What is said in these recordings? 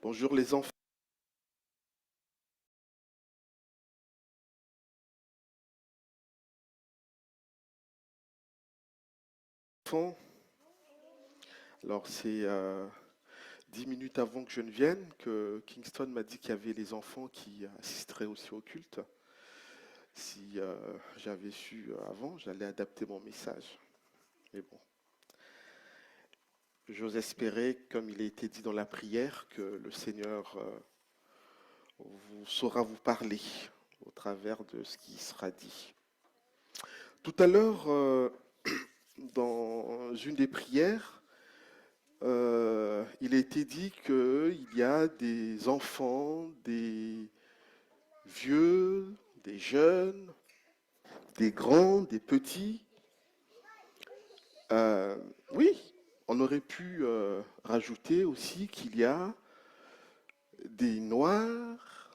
Bonjour les enfants. Alors c'est 10 minutes avant que je ne vienne que Kingston m'a dit qu'il y avait les enfants qui assisteraient aussi au culte. Si j'avais su avant, j'allais adapter mon message. Mais bon, j'ose espérer, comme il a été dit dans la prière, que le Seigneur saura vous parler au travers de ce qui sera dit. Tout à l'heure, dans une des prières, il a été dit qu'il y a des enfants, des vieux, des jeunes, des grands, des petits. Euh, oui, on aurait pu rajouter aussi qu'il y a des noirs,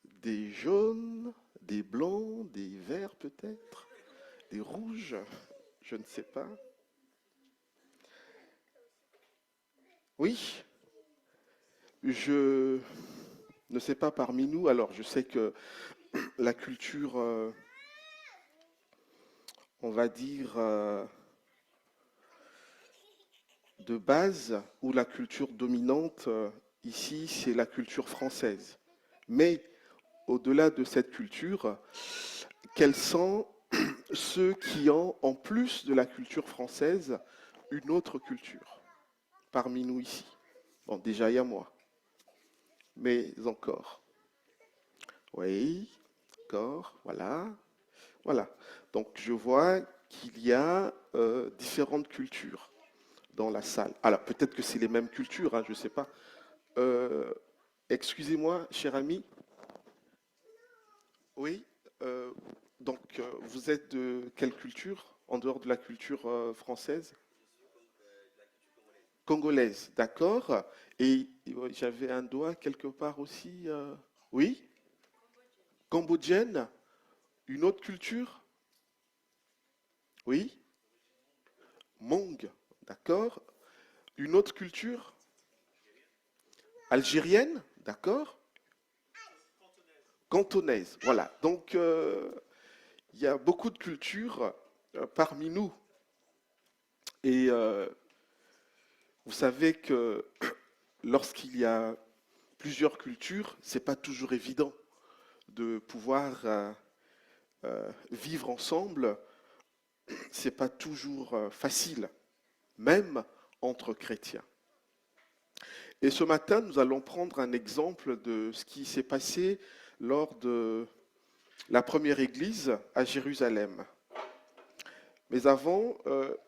des jaunes, des blancs, des verts peut-être, des rouges, je ne sais pas. Oui, je ne sais pas parmi nous. Alors, je sais que la culture, on va dire, de base, ou la culture dominante ici, c'est la culture française. Mais au-delà de cette culture, quels sont ceux qui ont, en plus de la culture française, une autre culture parmi nous ici? Bon, déjà, il y a moi, mais encore. Oui, encore, voilà. Voilà. Donc, je vois qu'il y a différentes cultures dans la salle. Alors, peut-être que c'est les mêmes cultures, hein, je ne sais pas. Euh, Excusez-moi, cher ami. Oui. euh, vous êtes de quelle culture en dehors de la culture française? Congolaise, d'accord. Et j'avais un doigt quelque part aussi. Oui. Cambodgienne, une autre culture? Oui. Hmong, d'accord. Une autre culture? Algérienne, d'accord. Cantonaise, voilà. Donc, il y a beaucoup de cultures parmi nous. Et vous savez que lorsqu'il y a plusieurs cultures, c'est pas toujours évident de pouvoir vivre ensemble. C'est pas toujours facile, même entre chrétiens. Et ce matin, nous allons prendre un exemple de ce qui s'est passé lors de la première église à Jérusalem. Mais avant,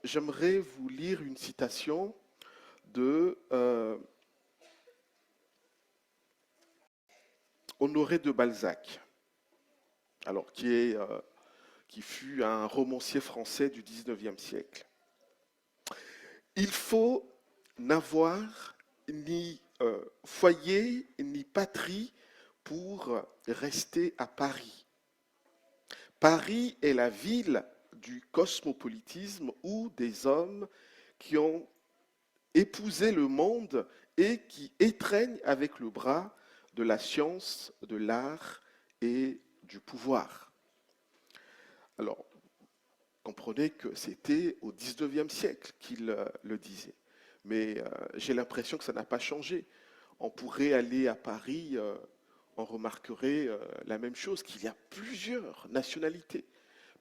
j'aimerais vous lire une citation de Honoré de Balzac, alors qui fut un romancier français du 19e siècle. Il faut n'avoir ni foyer ni patrie pour rester à Paris. Paris est la ville du cosmopolitisme où des hommes qui ont épousé le monde et qui étreignent avec le bras de la science, de l'art et du pouvoir. Alors, comprenez que c'était au 19e siècle qu'il le disait. Mais j'ai l'impression que ça n'a pas changé. On pourrait aller à Paris, on remarquerait la même chose, qu'il y a plusieurs nationalités,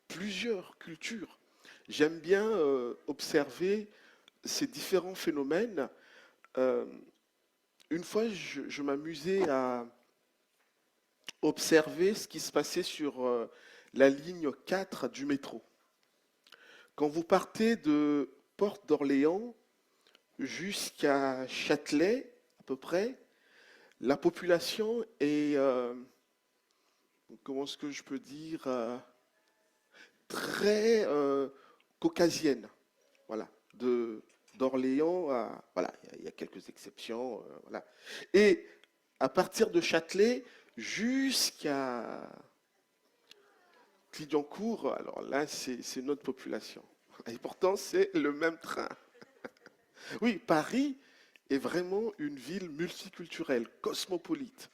plusieurs cultures. J'aime bien observer ces différents phénomènes. Euh, une fois, je m'amusais à observer ce qui se passait sur la ligne 4 du métro. Quand vous partez de Porte d'Orléans jusqu'à Châtelet, à peu près, la population est, comment est-ce que je peux dire, très caucasienne. Voilà, de d'Orléans à, voilà, il y a quelques exceptions, voilà. Et à partir de Châtelet jusqu'à Clignancourt, alors là, c'est notre population. Et pourtant, c'est le même train. Oui, Paris est vraiment une ville multiculturelle, cosmopolite.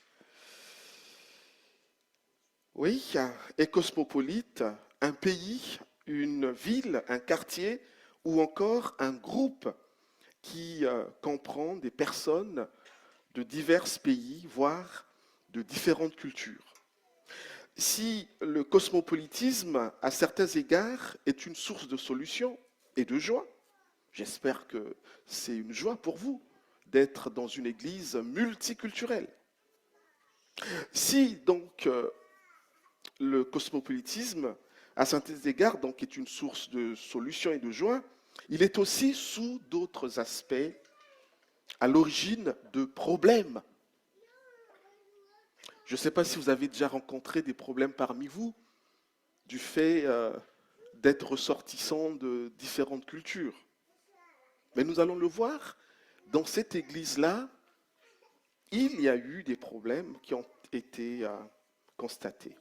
Oui, et cosmopolite, un pays, une ville, un quartier ou encore un groupe qui comprend des personnes de divers pays, voire de différentes cultures. Si le cosmopolitisme, à certains égards, est une source de solution et de joie, j'espère que c'est une joie pour vous d'être dans une église multiculturelle. Si donc le cosmopolitisme, à certains égards, donc, est une source de solution et de joie, il est aussi, sous d'autres aspects, à l'origine de problèmes. Je ne sais pas si vous avez déjà rencontré des problèmes parmi vous du fait d'être ressortissants de différentes cultures. Mais nous allons le voir, dans cette église-là, il y a eu des problèmes qui ont été constatés,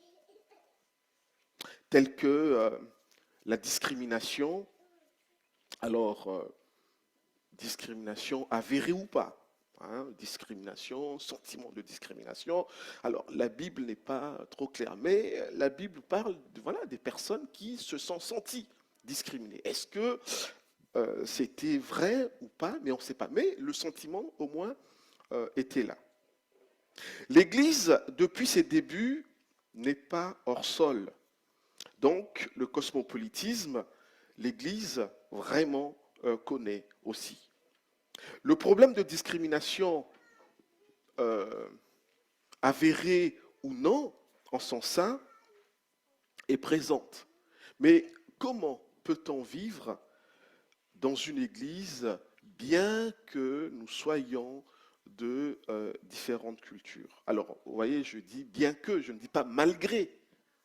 tels que la discrimination, alors discrimination avérée ou pas, hein, discrimination, sentiment de discrimination. Alors la Bible n'est pas trop claire, mais la Bible parle voilà, des personnes qui se sont senties discriminées. Est-ce que c'était vrai ou pas? Mais on ne sait pas. Mais le sentiment, au moins, était là. L'Église, depuis ses débuts, n'est pas hors sol. Donc, le cosmopolitisme, l'Église vraiment connaît aussi. Le problème de discrimination avérée ou non en son sein est présente. Mais comment peut-on vivre dans une Église bien que nous soyons de différentes cultures? Alors, vous voyez, je dis bien que, je ne dis pas malgré.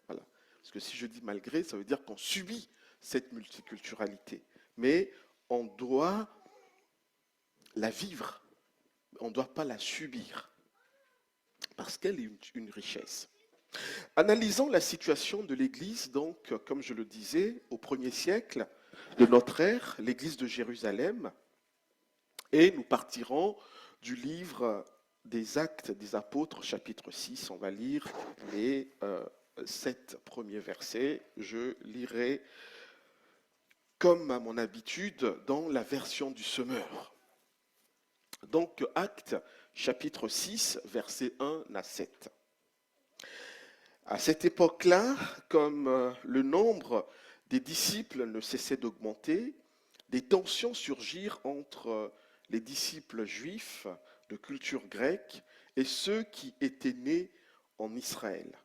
Voilà. Parce que si je dis malgré, ça veut dire qu'on subit cette multiculturalité. Mais on doit la vivre, on ne doit pas la subir, parce qu'elle est une richesse. Analysons la situation de l'Église, donc, comme je le disais, au 1er siècle de notre ère, l'Église de Jérusalem, et nous partirons du livre des Actes des Apôtres, chapitre 6. On va lire les 7 premiers versets. Je lirai, comme à mon habitude, dans la version du Semeur. Donc, Actes, chapitre 6, versets 1 à 7. À cette époque-là, comme le nombre des disciples ne cessait d'augmenter, des tensions surgirent entre les disciples juifs de culture grecque et ceux qui étaient nés en Israël.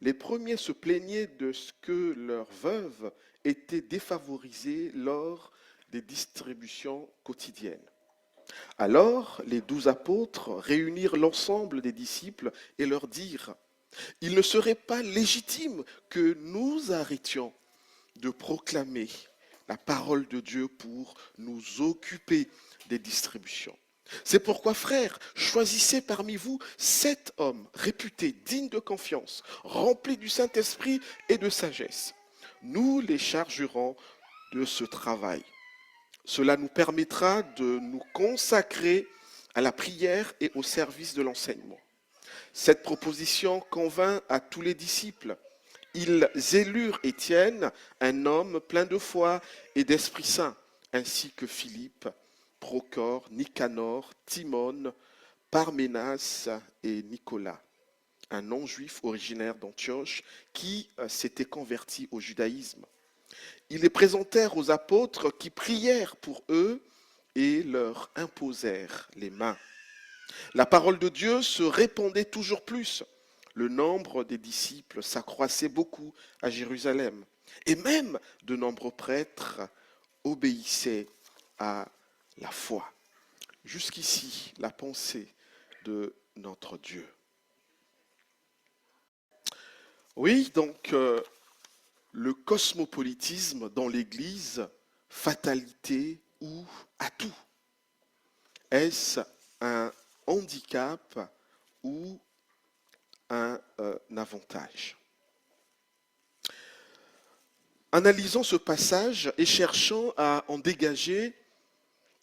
Les premiers se plaignaient de ce que leurs veuves étaient défavorisées lors des distributions quotidiennes. Alors les 12 apôtres réunirent l'ensemble des disciples et leur dirent: il ne serait pas légitime que nous arrêtions de proclamer la parole de Dieu pour nous occuper des distributions. C'est pourquoi, frères, choisissez parmi vous 7 hommes réputés, dignes de confiance, remplis du Saint-Esprit et de sagesse. Nous les chargerons de ce travail. Cela nous permettra de nous consacrer à la prière et au service de l'enseignement. Cette proposition convint à tous les disciples. Ils élurent Étienne, un homme plein de foi et d'Esprit Saint, ainsi que Philippe, Procor, Nicanor, Timon, Parménas et Nicolas, un non-juif originaire d'Antioche qui s'était converti au judaïsme. Ils les présentèrent aux apôtres qui prièrent pour eux et leur imposèrent les mains. La parole de Dieu se répandait toujours plus. Le nombre des disciples s'accroissait beaucoup à Jérusalem. Et même de nombreux prêtres obéissaient à la foi. Jusqu'ici, la pensée de notre Dieu. Oui, donc le cosmopolitisme dans l'Église, fatalité ou atout? Est-ce un handicap ou un avantage? Analysons ce passage et cherchons à en dégager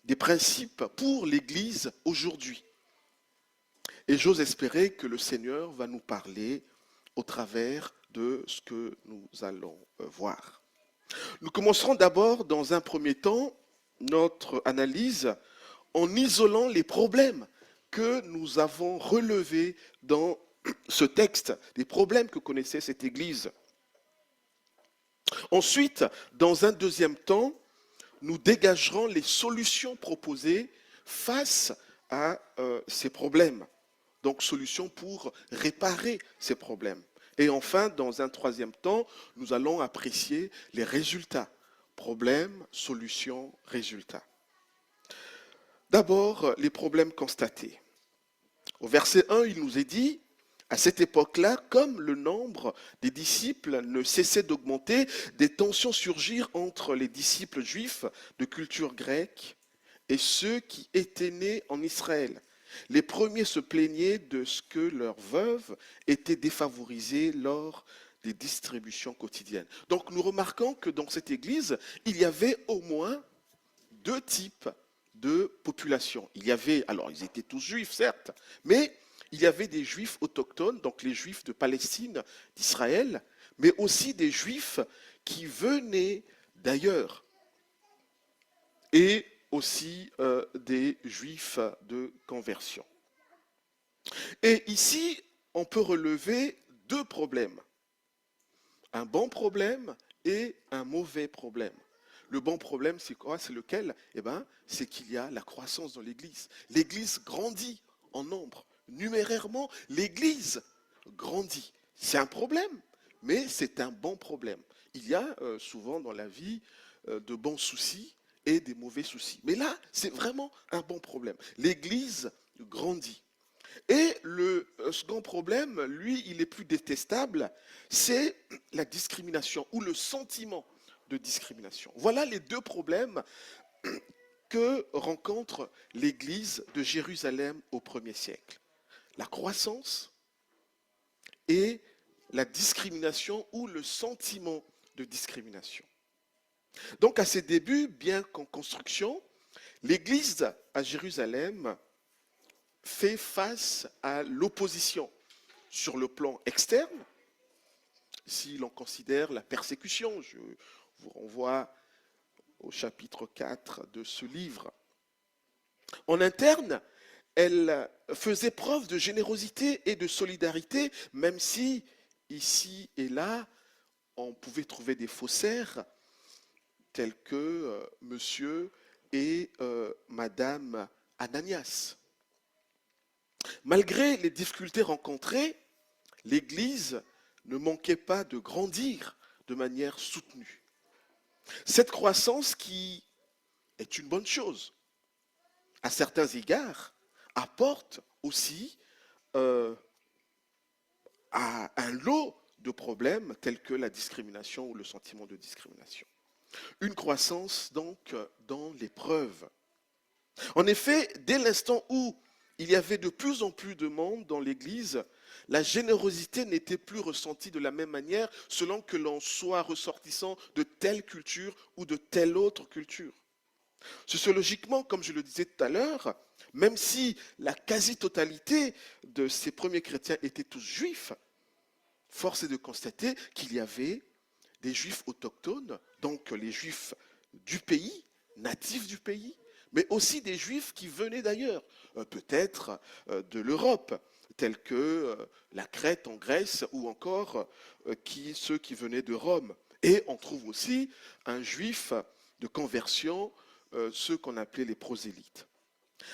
des principes pour l'Église aujourd'hui. Et j'ose espérer que le Seigneur va nous parler au travers de ce que nous allons voir. Nous commencerons d'abord, dans un premier temps, notre analyse en isolant les problèmes que nous avons relevés dans ce texte, des problèmes que connaissait cette Église. Ensuite, dans un deuxième temps, nous dégagerons les solutions proposées face à ces problèmes. Donc, solutions pour réparer ces problèmes. Et enfin, dans un troisième temps, nous allons apprécier les résultats. Problèmes, solutions, résultats. D'abord, les problèmes constatés. Au verset 1, il nous est dit, à cette époque-là, comme le nombre des disciples ne cessait d'augmenter, des tensions surgirent entre les disciples juifs de culture grecque et ceux qui étaient nés en Israël. Les premiers se plaignaient de ce que leurs veuves étaient défavorisées lors des distributions quotidiennes. Donc nous remarquons que dans cette église, il y avait au moins deux types de population. Il y avait, alors ils étaient tous juifs certes, mais il y avait des juifs autochtones, donc les juifs de Palestine, d'Israël, mais aussi des juifs qui venaient d'ailleurs. Et aussi des juifs de conversion. Et ici, on peut relever deux problèmes. Un bon problème et un mauvais problème. Le bon problème, c'est quoi? C'est lequel? Eh bien, c'est qu'il y a la croissance dans l'Église. L'Église grandit en nombre. Numérairement, l'Église grandit. C'est un problème, mais c'est un bon problème. Il y a souvent dans la vie de bons soucis et des mauvais soucis. Mais là, c'est vraiment un bon problème. L'Église grandit. Et le second problème, lui, il est plus détestable, c'est la discrimination ou le sentiment de discrimination. Voilà les deux problèmes que rencontre l'Église de Jérusalem au 1er siècle. La croissance et la discrimination ou le sentiment de discrimination. Donc à ses débuts, bien qu'en construction, l'Église à Jérusalem fait face à l'opposition sur le plan externe, si l'on considère la persécution. Je vous renvoie au chapitre 4 de ce livre. En interne, elle faisait preuve de générosité et de solidarité, même si ici et là, on pouvait trouver des faussaires tels que monsieur et madame Ananias. Malgré les difficultés rencontrées, l'Église ne manquait pas de grandir de manière soutenue. Cette croissance qui est une bonne chose, à certains égards, apporte aussi à un lot de problèmes tels que la discrimination ou le sentiment de discrimination. Une croissance donc dans l'épreuve. En effet, dès l'instant où il y avait de plus en plus de monde dans l'Église, la générosité n'était plus ressentie de la même manière selon que l'on soit ressortissant de telle culture ou de telle autre culture. Sociologiquement, comme je le disais tout à l'heure, même si la quasi-totalité de ces premiers chrétiens étaient tous juifs, force est de constater qu'il y avait des juifs autochtones, donc les juifs du pays, natifs du pays, mais aussi des juifs qui venaient d'ailleurs, peut-être de l'Europe, tels que la Crète en Grèce ou encore ceux qui venaient de Rome. Et on trouve aussi un juif de conversion, ceux qu'on appelait les prosélytes.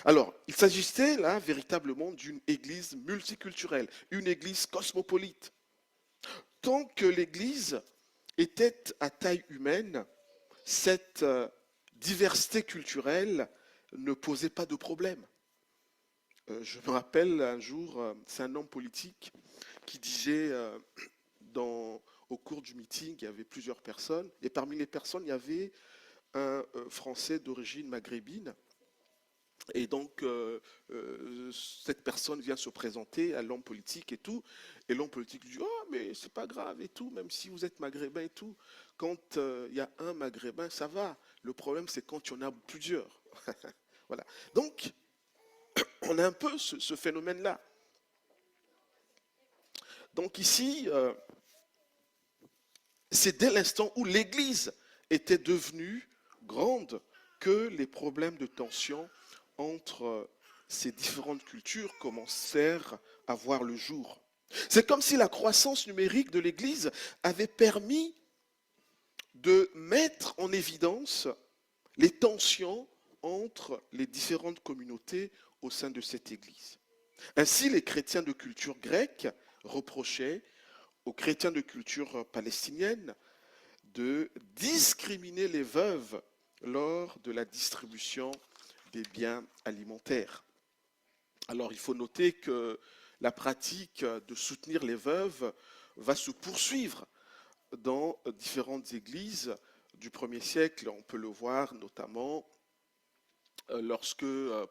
Alors, il s'agissait là véritablement d'une église multiculturelle, une église cosmopolite. Tant que l'église était à taille humaine, cette diversité culturelle ne posait pas de problème. Je me rappelle un jour, c'est un homme politique qui disait au cours du meeting, il y avait plusieurs personnes, et parmi les personnes, il y avait un Français d'origine maghrébine. Et donc, cette personne vient se présenter à l'homme politique et tout. Et l'homme politique lui dit, oh, mais c'est pas grave et tout, même si vous êtes maghrébin et tout. Quand il y a un maghrébin, ça va. Le problème, c'est quand il y en a plusieurs. Voilà. Donc, on a un peu ce phénomène-là. Donc ici, c'est dès l'instant où l'Église était devenue grande que les problèmes de tension entre ces différentes cultures commencèrent à voir le jour. C'est comme si la croissance numérique de l'Église avait permis de mettre en évidence les tensions entre les différentes communautés au sein de cette Église. Ainsi, les chrétiens de culture grecque reprochaient aux chrétiens de culture palestinienne de discriminer les veuves lors de la distribution des biens alimentaires. Alors, il faut noter que la pratique de soutenir les veuves va se poursuivre dans différentes églises du 1er siècle. On peut le voir notamment lorsque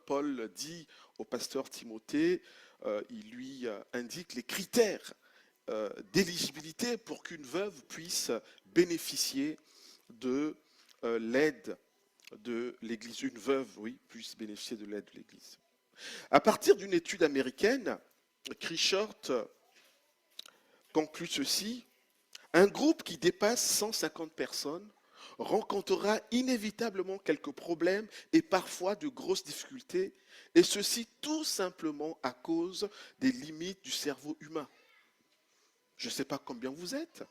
Paul dit au pasteur Timothée, il lui indique les critères d'éligibilité pour qu'une veuve puisse bénéficier de l'aide de l'Église. Une veuve, oui, puisse bénéficier de l'aide de l'Église. À partir d'une étude américaine, Chrishort conclut ceci: un groupe qui dépasse 150 personnes rencontrera inévitablement quelques problèmes et parfois de grosses difficultés, et ceci tout simplement à cause des limites du cerveau humain. Je ne sais pas combien vous êtes,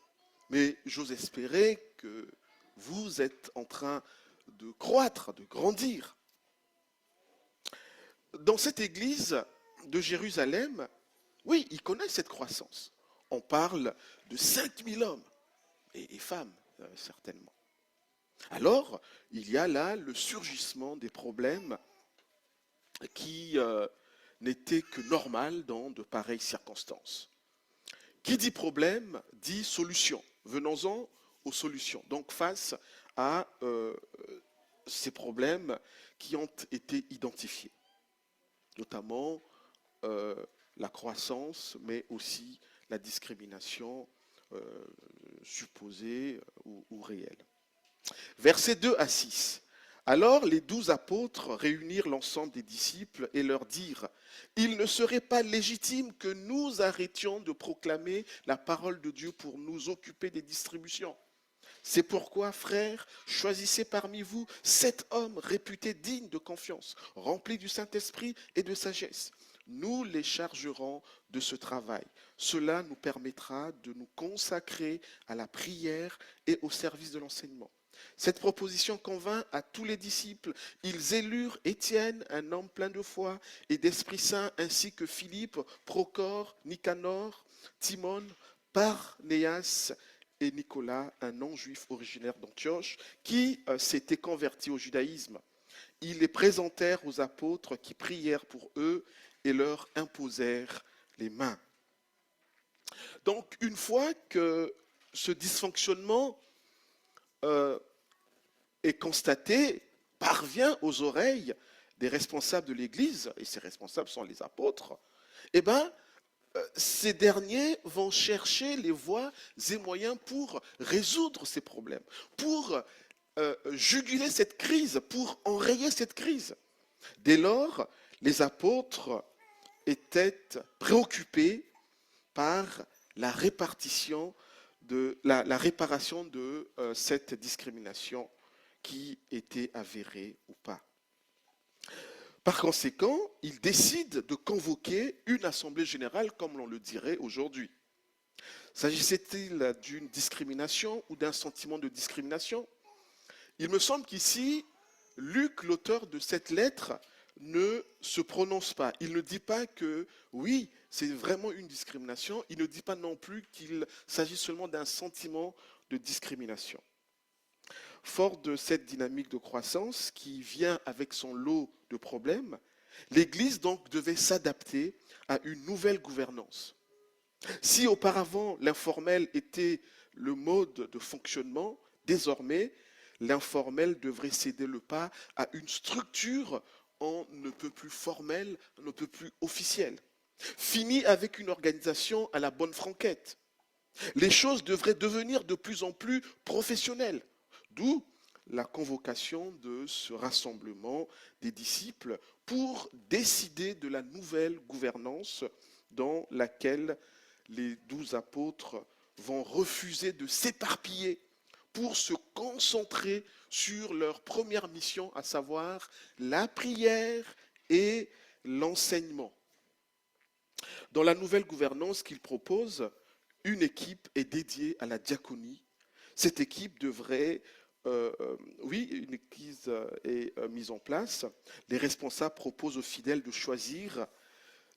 mais j'ose espérer que vous êtes en train de croître, de grandir. Dans cette église de Jérusalem, oui, ils connaissent cette croissance. On parle de 5000 hommes et femmes, certainement. Alors, il y a là le surgissement des problèmes qui n'étaient que normal dans de pareilles circonstances. Qui dit problème dit solution. Venons-en aux solutions. Donc, face à ces problèmes qui ont été identifiés, notamment la croissance, mais aussi la discrimination supposée ou réelle. Versets 2 à 6. Alors les 12 apôtres réunirent l'ensemble des disciples et leur dirent: il ne serait pas légitime que nous arrêtions de proclamer la parole de Dieu pour nous occuper des distributions. C'est pourquoi, frères, choisissez parmi vous 7 hommes réputés dignes de confiance, remplis du Saint-Esprit et de sagesse. Nous les chargerons de ce travail. Cela nous permettra de nous consacrer à la prière et au service de l'enseignement. Cette proposition convint à tous les disciples. Ils élurent Étienne, un homme plein de foi et d'Esprit Saint, ainsi que Philippe, Procor, Nicanor, Timon, Parnéas et Nicolas, un non-juif originaire d'Antioche, qui s'était converti au judaïsme. Ils les présentèrent aux apôtres qui prièrent pour eux et leur imposèrent les mains. Donc, une fois que ce dysfonctionnement est constaté, parvient aux oreilles des responsables de l'Église, et ces responsables sont les apôtres, eh bien, ces derniers vont chercher les voies et moyens pour résoudre ces problèmes, pour juguler cette crise, pour enrayer cette crise. Dès lors, les apôtres étaient préoccupés par la réparation de cette discrimination qui était avérée ou pas. Par conséquent, ils décident de convoquer une assemblée générale comme l'on le dirait aujourd'hui. S'agissait-il d'une discrimination ou d'un sentiment de discrimination? Il me semble qu'ici, Luc, l'auteur de cette lettre, ne se prononce pas. Il ne dit pas que oui, c'est vraiment une discrimination. Il ne dit pas non plus qu'il s'agit seulement d'un sentiment de discrimination. Fort de cette dynamique de croissance qui vient avec son lot de problèmes, l'Église donc devait s'adapter à une nouvelle gouvernance. Si auparavant l'informel était le mode de fonctionnement, désormais l'informel devrait céder le pas à une structure on ne peut plus formelle, on ne peut plus officielle. Fini avec une organisation à la bonne franquette. Les choses devraient devenir de plus en plus professionnelles. D'où la convocation de ce rassemblement des disciples pour décider de la nouvelle gouvernance dans laquelle les 12 apôtres vont refuser de s'éparpiller pour se concentrer sur leur première mission, à savoir la prière et l'enseignement. Dans la nouvelle gouvernance qu'ils proposent, une équipe est dédiée à la diaconie. Cette équipe devrait, oui, une église est mise en place. Les responsables proposent aux fidèles de choisir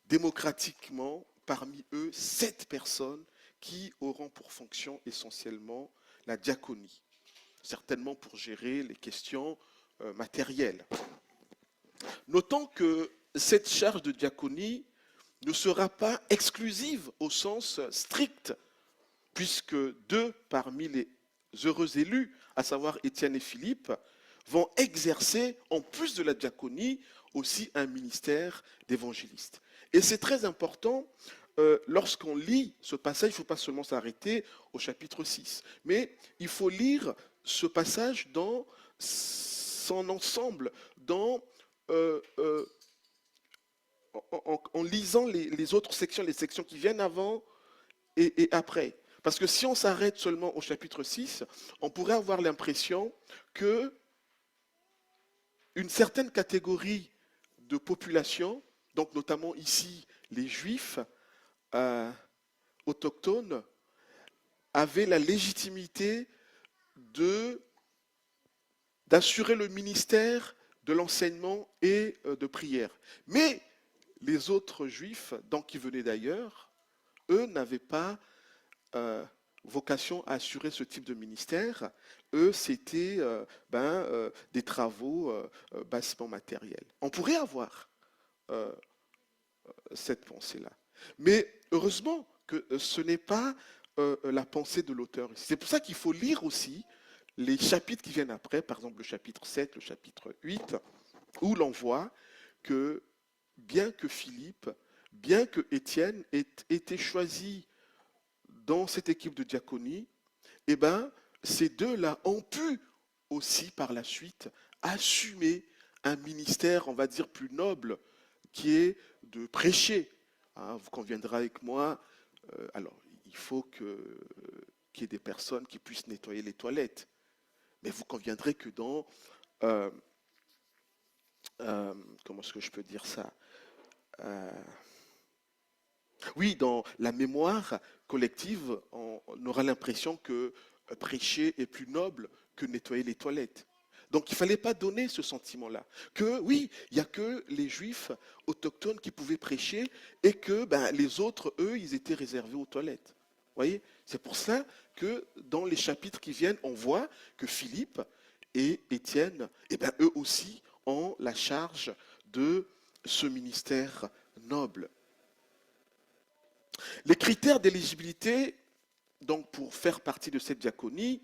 démocratiquement parmi eux 7 personnes qui auront pour fonction essentiellement la diaconie, certainement pour gérer les questions matérielles. Notons que cette charge de diaconie ne sera pas exclusive au sens strict, puisque 2 parmi les heureux élus, à savoir Étienne et Philippe, vont exercer, en plus de la diaconie, aussi un ministère d'évangéliste. Et c'est très important, lorsqu'on lit ce passage, il ne faut pas seulement s'arrêter au chapitre 6, mais il faut lire ce passage dans son ensemble, en lisant les autres sections, les sections qui viennent avant et après. Parce que si on s'arrête seulement au chapitre 6, on pourrait avoir l'impression que une certaine catégorie de population, donc notamment ici les juifs autochtones, avaient la légitimité d'assurer le ministère de l'enseignement et de prière. Mais les autres juifs, donc qui venaient d'ailleurs, eux n'avaient pas vocation à assurer ce type de ministère. Eux, c'était des travaux bassement matériels. On pourrait avoir cette pensée-là. Mais heureusement que ce n'est pas la pensée de l'auteur. C'est pour ça qu'il faut lire aussi les chapitres qui viennent après, par exemple le chapitre 7, le chapitre 8, où l'on voit que bien que Philippe, bien que Étienne ait été choisi dans cette équipe de diaconie, eh ben, ces deux-là ont pu aussi par la suite assumer un ministère, on va dire, plus noble, qui est de prêcher. Hein, vous conviendrez avec moi, alors il faut qu'il y ait des personnes qui puissent nettoyer les toilettes. Mais vous conviendrez que dans, comment est-ce que je peux dire ça, oui, dans la mémoire collective, on aura l'impression que prêcher est plus noble que nettoyer les toilettes. Donc il ne fallait pas donner ce sentiment-là. Que oui, il n'y a que les juifs autochtones qui pouvaient prêcher et que les autres, eux, ils étaient réservés aux toilettes. Vous voyez? C'est pour ça que dans les chapitres qui viennent, on voit que Philippe et Étienne, eux aussi, ont la charge de ce ministère noble. Les critères d'éligibilité, donc pour faire partie de cette diaconie,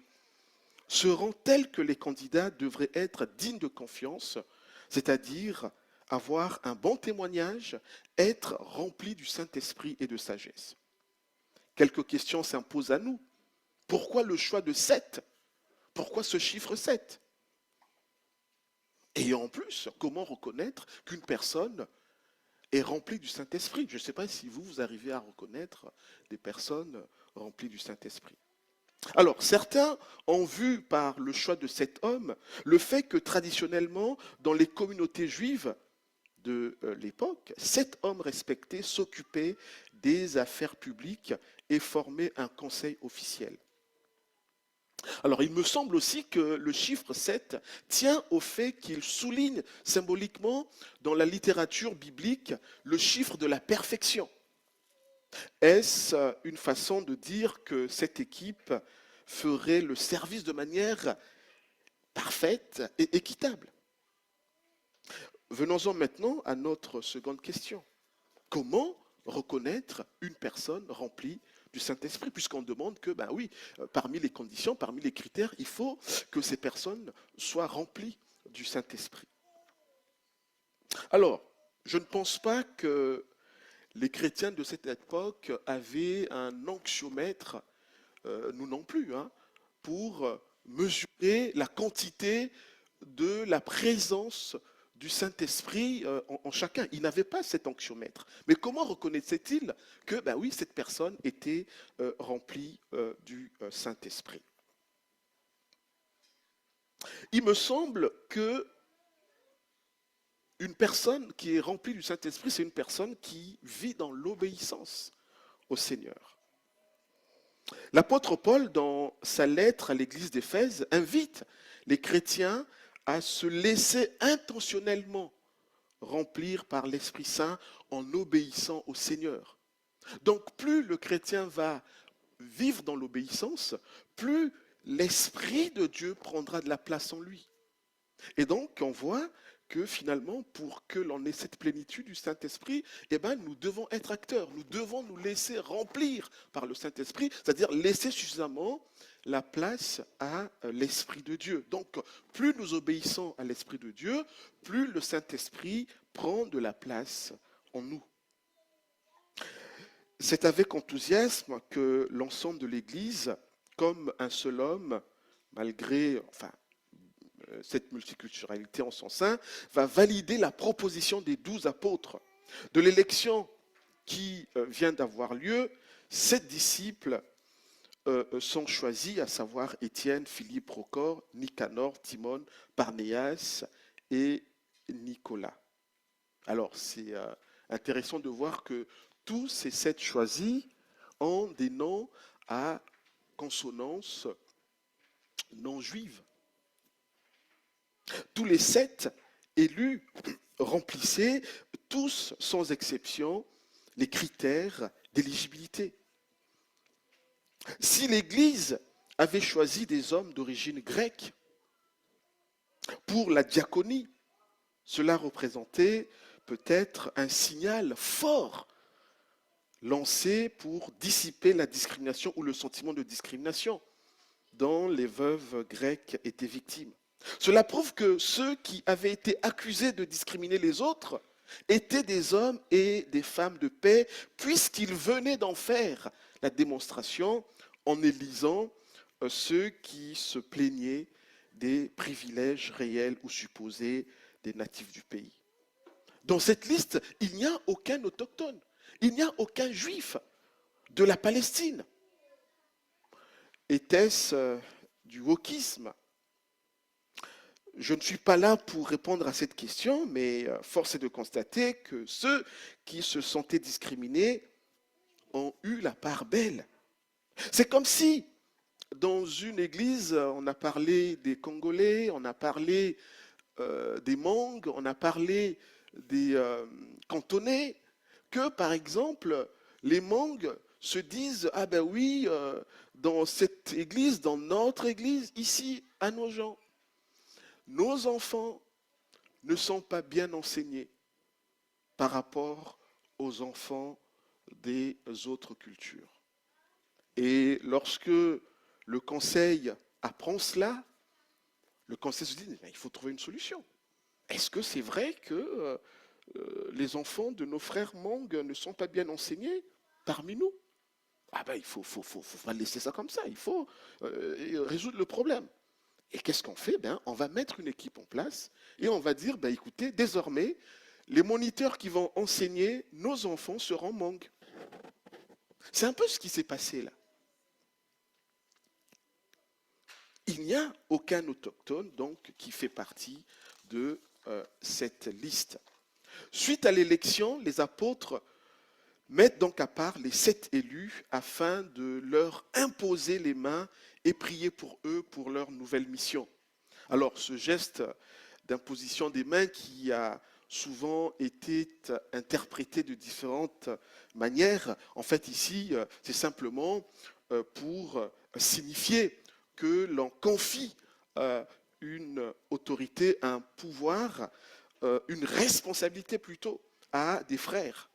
seront tels que les candidats devraient être dignes de confiance, c'est-à-dire avoir un bon témoignage, être remplis du Saint-Esprit et de sagesse. Quelques questions s'imposent à nous. Pourquoi le choix de 7? Pourquoi ce chiffre 7? Et en plus, comment reconnaître qu'une personne est remplie du Saint-Esprit? Je ne sais pas si vous arrivez à reconnaître des personnes remplies du Saint-Esprit. Alors, certains ont vu par le choix de cet homme le fait que traditionnellement, dans les communautés juives de l'époque, 7 hommes respectés s'occupaient des affaires publiques et formaient un conseil officiel. Alors, il me semble aussi que le chiffre 7 tient au fait qu'il souligne symboliquement dans la littérature biblique le chiffre de la perfection. Est-ce une façon de dire que cette équipe ferait le service de manière parfaite et équitable? Venons-en maintenant à notre seconde question. Comment reconnaître une personne remplie du Saint-Esprit, puisqu'on demande que, oui, parmi les conditions, parmi les critères, il faut que ces personnes soient remplies du Saint-Esprit. Alors, je ne pense pas que les chrétiens de cette époque avaient un anxiomètre, nous non plus, pour mesurer la quantité de la présence du Saint-Esprit en chacun. Il n'avait pas cet onctiomètre. Mais comment reconnaissait-il que, ben oui, cette personne était remplie du Saint-Esprit? Il me semble que une personne qui est remplie du Saint-Esprit, c'est une personne qui vit dans l'obéissance au Seigneur. L'apôtre Paul, dans sa lettre à l'église d'Éphèse, invite les chrétiens à se laisser intentionnellement remplir par l'Esprit Saint en obéissant au Seigneur. Donc plus le chrétien va vivre dans l'obéissance, plus l'Esprit de Dieu prendra de la place en lui. Et donc on voit que finalement, pour que l'on ait cette plénitude du Saint-Esprit, eh ben, nous devons être acteurs, nous devons nous laisser remplir par le Saint-Esprit, c'est-à-dire laisser suffisamment la place à l'Esprit de Dieu. Donc, plus nous obéissons à l'Esprit de Dieu, plus le Saint-Esprit prend de la place en nous. C'est avec enthousiasme que l'ensemble de l'Église, comme un seul homme, malgré cette multiculturalité en son sein, va valider la proposition des 12 apôtres. De l'élection qui vient d'avoir lieu, 7 disciples sont choisis, à savoir Étienne, Philippe, Procor, Nicanor, Timon, Parnéas et Nicolas. Alors, c'est intéressant de voir que tous ces 7 choisis ont des noms à consonance non juive. Tous les 7 élus remplissaient, tous sans exception, les critères d'éligibilité. Si l'Église avait choisi des hommes d'origine grecque pour la diaconie, cela représentait peut-être un signal fort lancé pour dissiper la discrimination ou le sentiment de discrimination dont les veuves grecques étaient victimes. Cela prouve que ceux qui avaient été accusés de discriminer les autres étaient des hommes et des femmes de paix, puisqu'ils venaient d'en faire la démonstration en élisant ceux qui se plaignaient des privilèges réels ou supposés des natifs du pays. Dans cette liste, il n'y a aucun autochtone, il n'y a aucun juif de la Palestine. Était-ce du wokisme? Je ne suis pas là pour répondre à cette question, mais force est de constater que ceux qui se sentaient discriminés ont eu la part belle. C'est comme si, dans une église, on a parlé des Congolais, on a parlé des Hmongs, on a parlé des Cantonais, que par exemple, les Hmongs se disent « Ah ben oui, dans cette église, dans notre église, ici, à nos gens, nos enfants ne sont pas bien enseignés par rapport aux enfants des autres cultures. » Et lorsque le conseil apprend cela, le conseil se dit, il faut trouver une solution. Est-ce que c'est vrai que les enfants de nos frères Hmong ne sont pas bien enseignés parmi nous? Ah ben, il faut pas laisser ça comme ça, il faut résoudre le problème. Et qu'est-ce qu'on fait? On va mettre une équipe en place et on va dire, écoutez, désormais, les moniteurs qui vont enseigner nos enfants seront Hmong. C'est un peu ce qui s'est passé là. Il n'y a aucun autochtone donc qui fait partie de cette liste. Suite à l'élection, les apôtres mettent donc à part les 7 élus afin de leur imposer les mains et prier pour eux pour leur nouvelle mission. Alors ce geste d'imposition des mains qui a souvent été interprété de différentes manières, en fait ici c'est simplement pour signifier que l'on confie une autorité, un pouvoir, une responsabilité plutôt à des frères.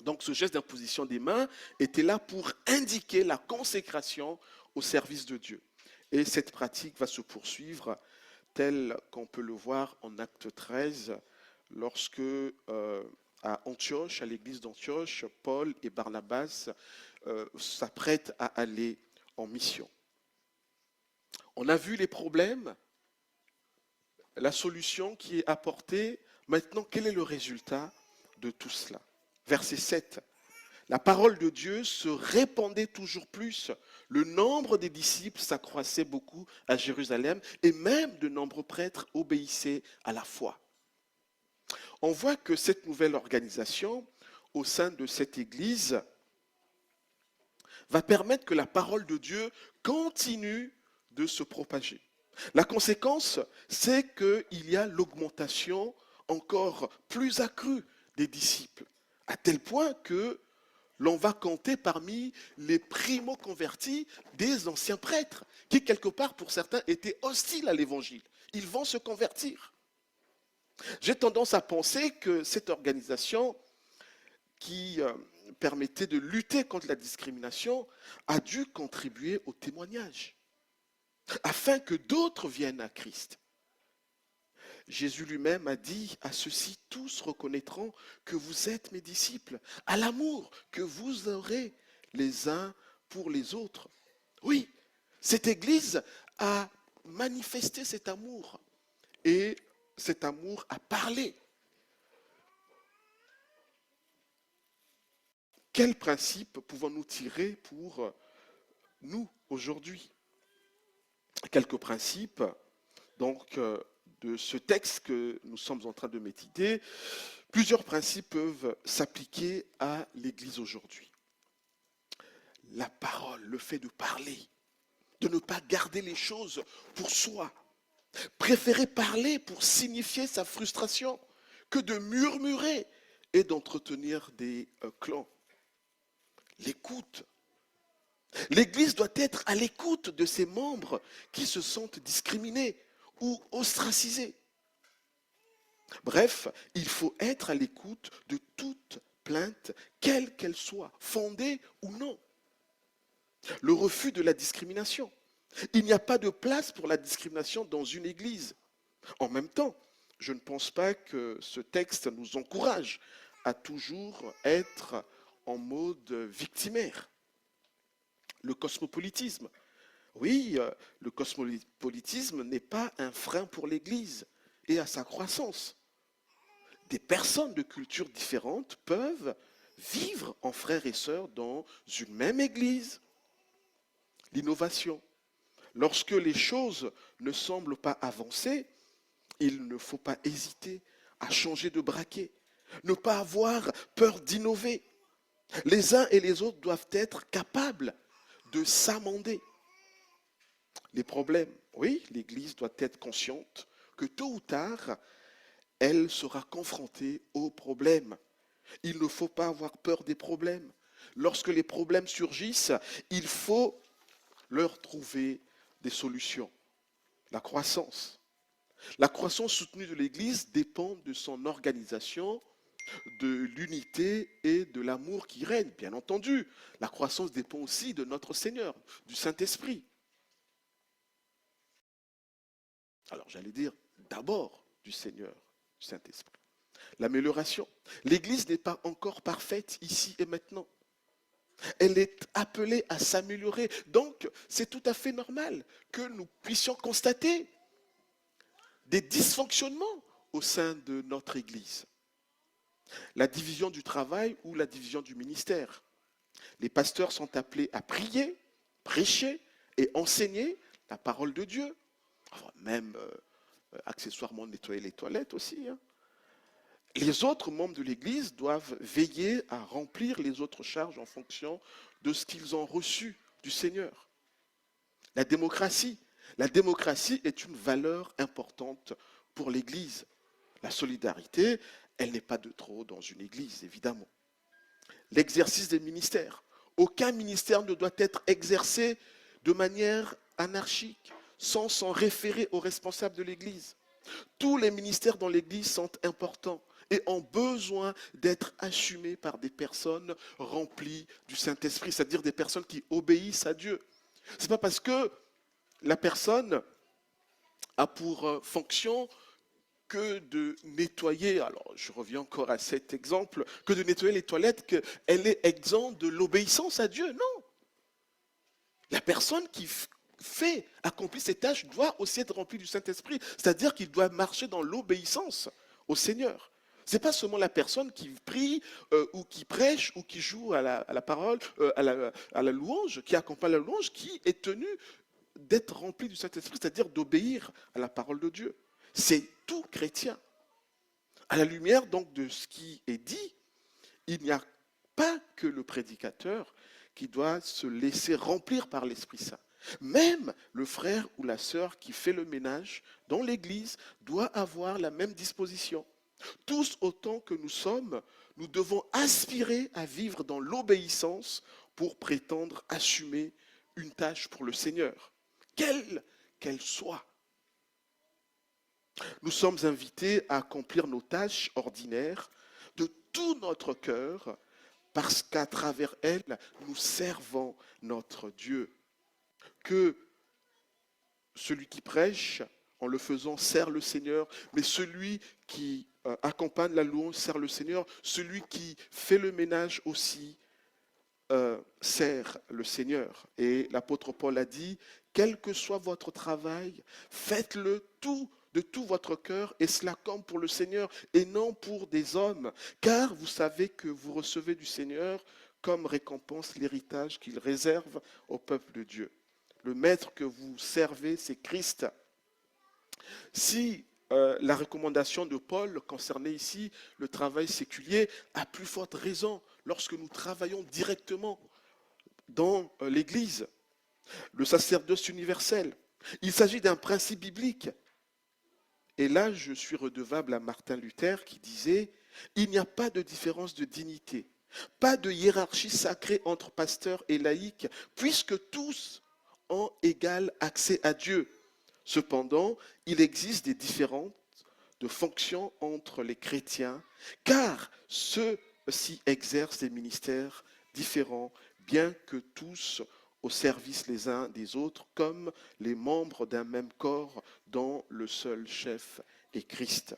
Donc ce geste d'imposition des mains était là pour indiquer la consécration au service de Dieu. Et cette pratique va se poursuivre tel qu'on peut le voir en Acte 13, lorsque à Antioche, à l'église d'Antioche, Paul et Barnabas s'apprêtent à aller en mission. On a vu les problèmes, la solution qui est apportée. Maintenant, quel est le résultat de tout cela? Verset 7. La parole de Dieu se répandait toujours plus. Le nombre des disciples s'accroissait beaucoup à Jérusalem et même de nombreux prêtres obéissaient à la foi. On voit que cette nouvelle organisation au sein de cette église va permettre que la parole de Dieu continue de se propager. La conséquence, c'est qu'il y a l'augmentation encore plus accrue des disciples, à tel point que l'on va compter parmi les primo-convertis des anciens prêtres, qui quelque part pour certains étaient hostiles à l'évangile. Ils vont se convertir. J'ai tendance à penser que cette organisation qui permettait de lutter contre la discrimination a dû contribuer au témoignage, afin que d'autres viennent à Christ. Jésus lui-même a dit: à ceux-ci tous reconnaîtront que vous êtes mes disciples, à l'amour que vous aurez les uns pour les autres. Oui, cette Église a manifesté cet amour et cet amour a parlé. Quels principes pouvons-nous tirer pour nous aujourd'hui? Quelques principes donc de ce texte que nous sommes en train de méditer. Plusieurs principes peuvent s'appliquer à l'Église aujourd'hui. La parole, le fait de parler, de ne pas garder les choses pour soi, préférer parler pour signifier sa frustration que de murmurer et d'entretenir des clans. L'écoute. L'Église doit être à l'écoute de ses membres qui se sentent discriminés ou ostracisés. Bref, il faut être à l'écoute de toute plainte, quelle qu'elle soit, fondée ou non. Le refus de la discrimination. Il n'y a pas de place pour la discrimination dans une Église. En même temps, je ne pense pas que ce texte nous encourage à toujours être en mode victimaire. Le cosmopolitisme. Oui, le cosmopolitisme n'est pas un frein pour l'Église et à sa croissance. Des personnes de cultures différentes peuvent vivre en frères et sœurs dans une même Église. L'innovation. Lorsque les choses ne semblent pas avancer, il ne faut pas hésiter à changer de braquet, ne pas avoir peur d'innover. Les uns et les autres doivent être capables de s'amender. Les problèmes, oui, l'Église doit être consciente que tôt ou tard, elle sera confrontée aux problèmes. Il ne faut pas avoir peur des problèmes. Lorsque les problèmes surgissent, il faut leur trouver des solutions. La croissance. La croissance soutenue de l'Église dépend de son organisation, de l'unité et de l'amour qui règne. Bien entendu, la croissance dépend aussi de notre Seigneur, du Saint-Esprit. Alors j'allais dire d'abord du Seigneur, du Saint-Esprit. L'amélioration. L'Église n'est pas encore parfaite ici et maintenant. Elle est appelée à s'améliorer. Donc, c'est tout à fait normal que nous puissions constater des dysfonctionnements au sein de notre Église. La division du travail ou la division du ministère. Les pasteurs sont appelés à prier, prêcher et enseigner la parole de Dieu. Enfin, même accessoirement nettoyer les toilettes aussi. Les autres membres de l'Église doivent veiller à remplir les autres charges en fonction de ce qu'ils ont reçu du Seigneur. La démocratie. La démocratie est une valeur importante pour l'Église. La solidarité, elle n'est pas de trop dans une Église, évidemment. L'exercice des ministères. Aucun ministère ne doit être exercé de manière anarchique, sans s'en référer aux responsables de l'Église. Tous les ministères dans l'Église sont importants et ont besoin d'être assumés par des personnes remplies du Saint-Esprit, c'est-à-dire des personnes qui obéissent à Dieu. Ce n'est pas parce que la personne a pour fonction que de nettoyer, alors je reviens encore à cet exemple, que de nettoyer les toilettes, qu'elle est exempte de l'obéissance à Dieu. Non. La personne qui accomplit ces tâches, doit aussi être rempli du Saint-Esprit. C'est-à-dire qu'il doit marcher dans l'obéissance au Seigneur. Ce n'est pas seulement la personne qui prie ou qui prêche ou qui joue à la parole, à la louange, qui accompagne la louange, qui est tenu d'être rempli du Saint-Esprit, c'est-à-dire d'obéir à la parole de Dieu. C'est tout chrétien. À la lumière donc de ce qui est dit, il n'y a pas que le prédicateur qui doit se laisser remplir par l'Esprit Saint. Même le frère ou la sœur qui fait le ménage dans l'Église doit avoir la même disposition. Tous autant que nous sommes, nous devons aspirer à vivre dans l'obéissance pour prétendre assumer une tâche pour le Seigneur, quelle qu'elle soit. Nous sommes invités à accomplir nos tâches ordinaires de tout notre cœur parce qu'à travers elles, nous servons notre Dieu. Que celui qui prêche, en le faisant, sert le Seigneur, mais celui qui accompagne la louange sert le Seigneur, celui qui fait le ménage aussi sert le Seigneur. Et l'apôtre Paul a dit, quel que soit votre travail, faites-le de tout votre cœur, et cela comme pour le Seigneur, et non pour des hommes, car vous savez que vous recevez du Seigneur comme récompense l'héritage qu'il réserve au peuple de Dieu. Le maître que vous servez, c'est Christ. Si la recommandation de Paul concernait ici le travail séculier, à plus forte raison lorsque nous travaillons directement dans l'Église, le sacerdoce universel. Il s'agit d'un principe biblique. Et là, je suis redevable à Martin Luther qui disait « Il n'y a pas de différence de dignité, pas de hiérarchie sacrée entre pasteurs et laïcs, puisque tous ont égal accès à Dieu. Cependant, il existe des différences de fonctions entre les chrétiens, car ceux-ci exercent des ministères différents, bien que tous au service les uns des autres, comme les membres d'un même corps dont le seul chef est Christ. »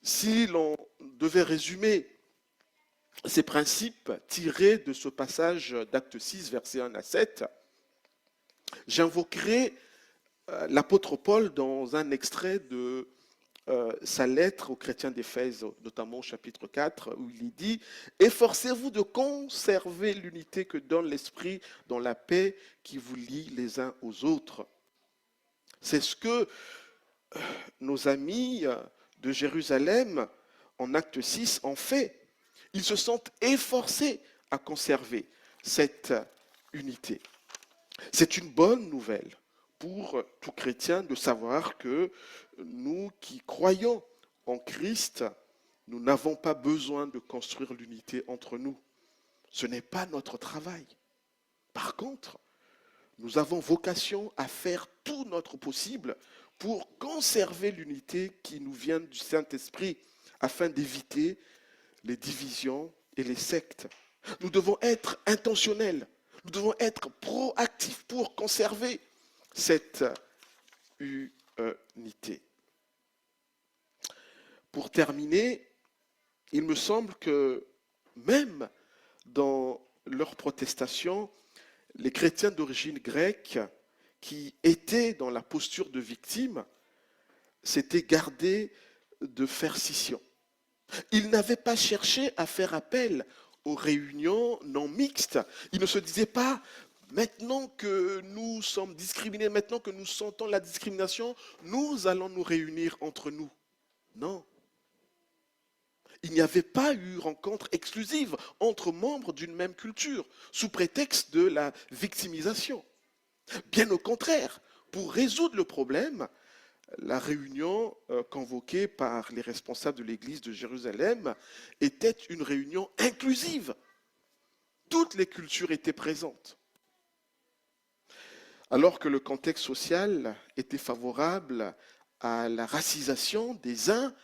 Si l'on devait résumer ces principes tirés de ce passage d'Acte 6, versets 1 à 7, j'invoquerai l'apôtre Paul dans un extrait de sa lettre aux chrétiens d'Éphèse, notamment au chapitre 4, où il dit « Efforcez-vous de conserver l'unité que donne l'Esprit dans la paix qui vous lie les uns aux autres. » C'est ce que nos amis de Jérusalem, en Acte 6, ont fait. Ils se sont efforcés à conserver cette unité. C'est une bonne nouvelle pour tout chrétien de savoir que nous qui croyons en Christ, nous n'avons pas besoin de construire l'unité entre nous. Ce n'est pas notre travail. Par contre, nous avons vocation à faire tout notre possible pour conserver l'unité qui nous vient du Saint-Esprit afin d'éviter les divisions et les sectes. Nous devons être intentionnels, nous devons être proactifs pour conserver cette unité. Pour terminer, il me semble que même dans leur protestation, les chrétiens d'origine grecque qui étaient dans la posture de victime s'étaient gardés de faire scission. Ils n'avaient pas cherché à faire appel aux réunions non mixtes. Ils ne se disaient pas, maintenant que nous sommes discriminés, maintenant que nous sentons la discrimination, nous allons nous réunir entre nous. Non. Il n'y avait pas eu rencontre exclusive entre membres d'une même culture, sous prétexte de la victimisation. Bien au contraire, pour résoudre le problème, la réunion convoquée par les responsables de l'église de Jérusalem était une réunion inclusive. Toutes les cultures étaient présentes. Alors que le contexte social était favorable à la racisation des uns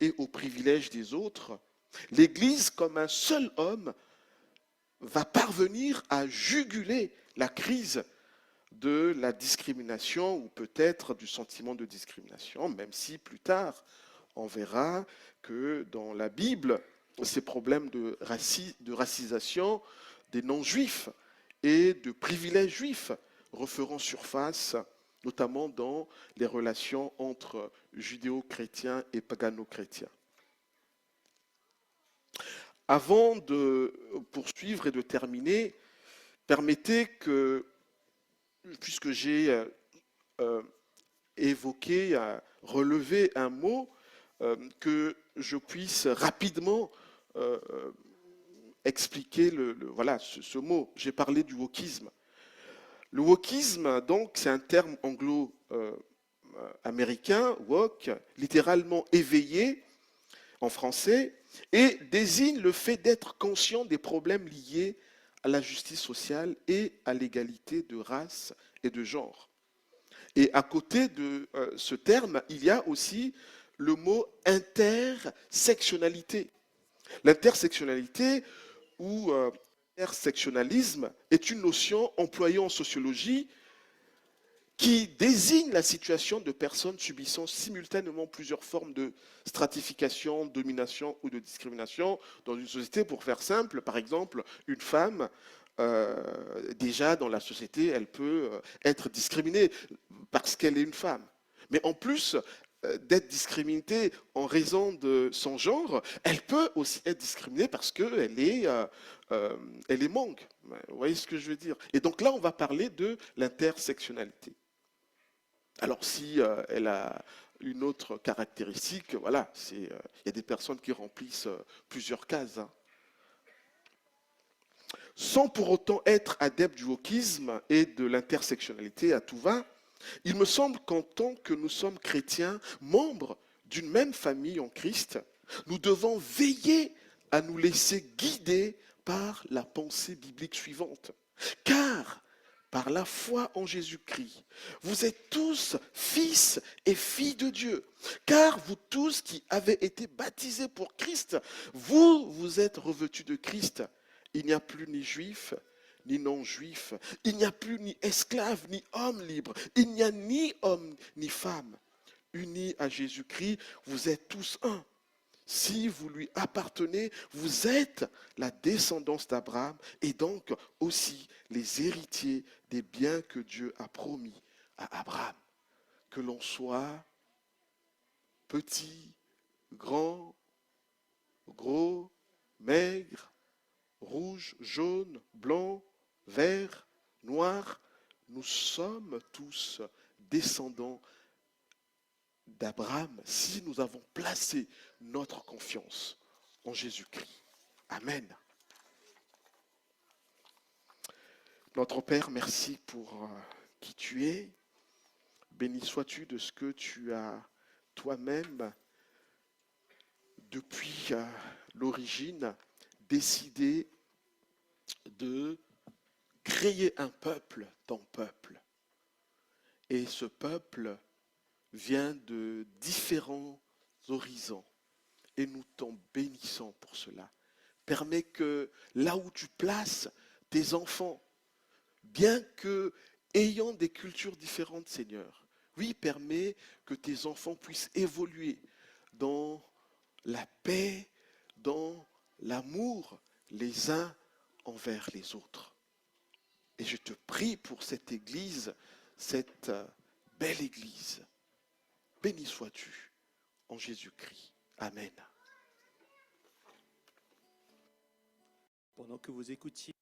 et aux privilèges des autres, l'Église, comme un seul homme, va parvenir à juguler la crise de la discrimination ou peut-être du sentiment de discrimination, même si plus tard, on verra que dans la Bible, ces problèmes de racisation des non-juifs et de privilèges juifs referont surface, notamment dans les relations entre judéo-chrétiens et pagano-chrétiens. Avant de poursuivre et de terminer, permettez que, puisque j'ai évoqué, relevé un mot, que je puisse rapidement expliquer voilà, ce mot. J'ai parlé du wokisme. Le wokisme, donc, c'est un terme anglo-américain, woke, littéralement éveillé en français, et désigne le fait d'être conscient des problèmes liés à la justice sociale et à l'égalité de race et de genre. Et à côté de ce terme, il y a aussi le mot intersectionnalité. L'intersectionnalité ou intersectionnalisme est une notion employée en sociologie qui désigne la situation de personnes subissant simultanément plusieurs formes de stratification, domination ou de discrimination dans une société. Pour faire simple, par exemple, une femme, déjà dans la société, elle peut être discriminée parce qu'elle est une femme. Mais en plus d'être discriminée en raison de son genre, elle peut aussi être discriminée parce qu'elle elle est manque. Vous voyez ce que je veux dire? Et donc là, on va parler de l'intersectionnalité. Alors si elle a une autre caractéristique, voilà, il y a des personnes qui remplissent plusieurs cases. Hein. Sans pour autant être adepte du wokisme et de l'intersectionnalité à tout va, il me semble qu'en tant que nous sommes chrétiens, membres d'une même famille en Christ, nous devons veiller à nous laisser guider par la pensée biblique suivante. Car par la foi en Jésus-Christ, vous êtes tous fils et filles de Dieu. Car vous tous qui avez été baptisés pour Christ, vous êtes revêtus de Christ. Il n'y a plus ni juif, ni non-juif. Il n'y a plus ni esclave, ni homme libre. Il n'y a ni homme, ni femme. Unis à Jésus-Christ, vous êtes tous un. Si vous lui appartenez, vous êtes la descendance d'Abraham et donc aussi les héritiers des biens que Dieu a promis à Abraham. Que l'on soit petit, grand, gros, maigre, rouge, jaune, blanc, vert, noir, nous sommes tous descendants d'Abraham si nous avons placé notre confiance en Jésus-Christ. Amen. Notre Père, merci pour qui tu es. Béni sois-tu de ce que tu as toi-même, depuis l'origine, décidé de créer un peuple, ton peuple. Et ce peuple vient de différents horizons. Et nous t'en bénissons pour cela. Permets que là où tu places tes enfants, bien que ayant des cultures différentes, Seigneur, oui, permets que tes enfants puissent évoluer dans la paix, dans l'amour les uns envers les autres. Et je te prie pour cette église, cette belle église. Béni sois-tu en Jésus-Christ. Amen. Pendant que vous écoutiez